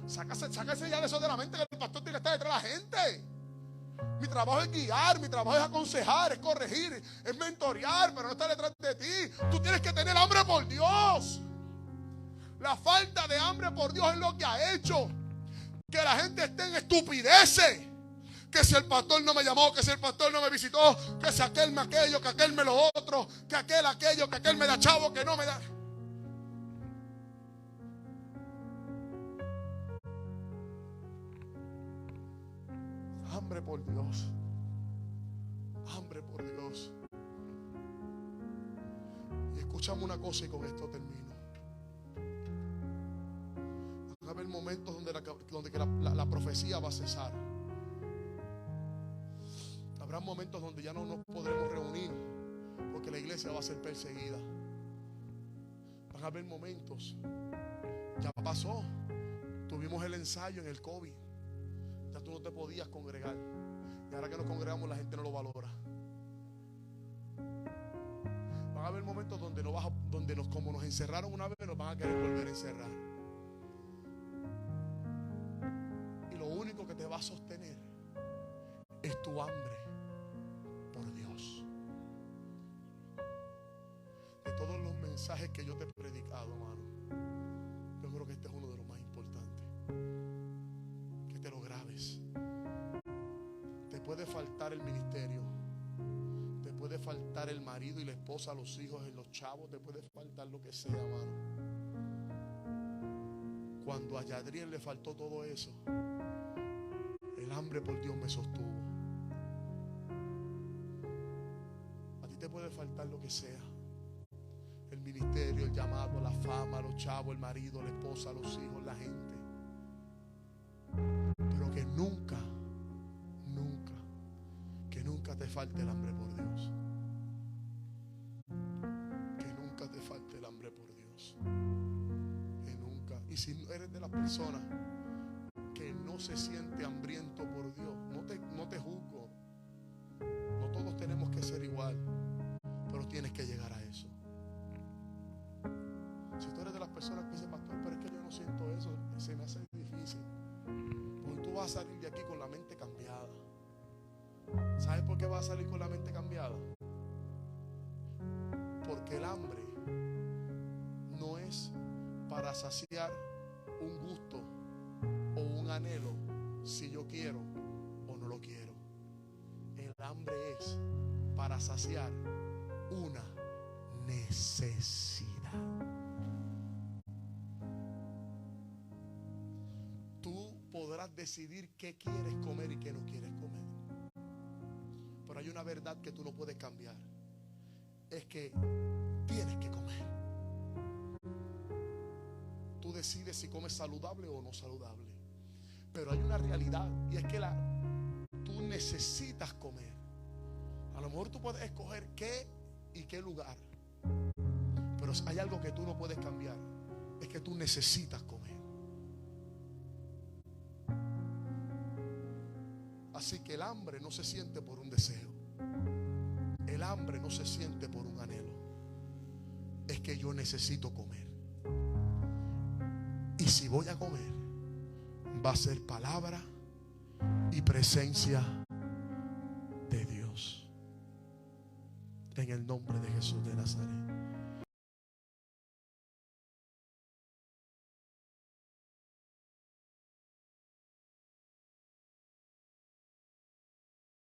A: Sácase ya de eso de la mente, que el pastor tiene que estar detrás de la gente. Mi trabajo es guiar, mi trabajo es aconsejar, es corregir, es mentorear, pero no estar detrás de ti. Tú tienes que tener hambre por Dios. La falta de hambre por Dios es lo que ha hecho que la gente esté en estupideces. Que si el pastor no me llamó, que si el pastor no me visitó, que si aquel me aquello, que aquel me lo otro, que aquel aquello, que aquel me da chavo, que no me da. Hambre por Dios. Hambre por Dios. Y escuchame una cosa y con esto termino. Van a haber momentos donde la profecía va a cesar. Habrá momentos donde ya no nos podremos reunir porque la iglesia va a ser perseguida. Van a haber momentos. Ya pasó. Tuvimos el ensayo en el COVID. Ya tú no te podías congregar. Y ahora que nos congregamos la gente no lo valora. Van a haber momentos donde como nos encerraron una vez, nos van a querer volver a encerrar. Y lo único que te va a sostener es tu hambre por Dios. De todos los mensajes que yo te he predicado, hermano, yo creo que este es uno de los más importantes. Que te lo grabes. Te puede faltar el ministerio, te puede faltar el marido y la esposa, los hijos y los chavos, te puede faltar lo que sea, hermano. Cuando a Yadriel le faltó todo eso, el hambre por Dios me sostuvo. A ti te puede faltar lo que sea. El ministerio, el llamado, la fama, los chavos, el marido, la esposa, los hijos, la gente. Pero que nunca te falte el hambre por Dios. Que nunca te falte el hambre por Dios. Que nunca. Y si eres de las personas que no se siente hambriento por Dios, no te juzgo. No todos tenemos que ser igual, pero tienes que llegar a eso. Si tú eres de las personas que dicen, pastor, pero es que yo no siento eso, se me hace difícil. Porque tú vas a salir de aquí con la mente cambiada. ¿Sabes por qué vas a salir con la mente cambiada? Porque el hambre no es para saciar un gusto o un anhelo, si yo quiero o no lo quiero. El hambre es para saciar una necesidad. Tú podrás decidir qué quieres comer y qué no quieres comer. Pero hay una verdad que tú no puedes cambiar. Es que tienes que comer. Tú decides si comes saludable o no saludable. Pero hay una realidad, y es que tú necesitas comer. A lo mejor tú puedes escoger qué y qué lugar. Pero hay algo que tú no puedes cambiar. Es que tú necesitas comer. Así que el hambre no se siente por un deseo. El hambre no se siente por un anhelo. Es que yo necesito comer. Y si voy a comer, va a ser palabra y presencia de Dios. En el nombre de Jesús de Nazaret.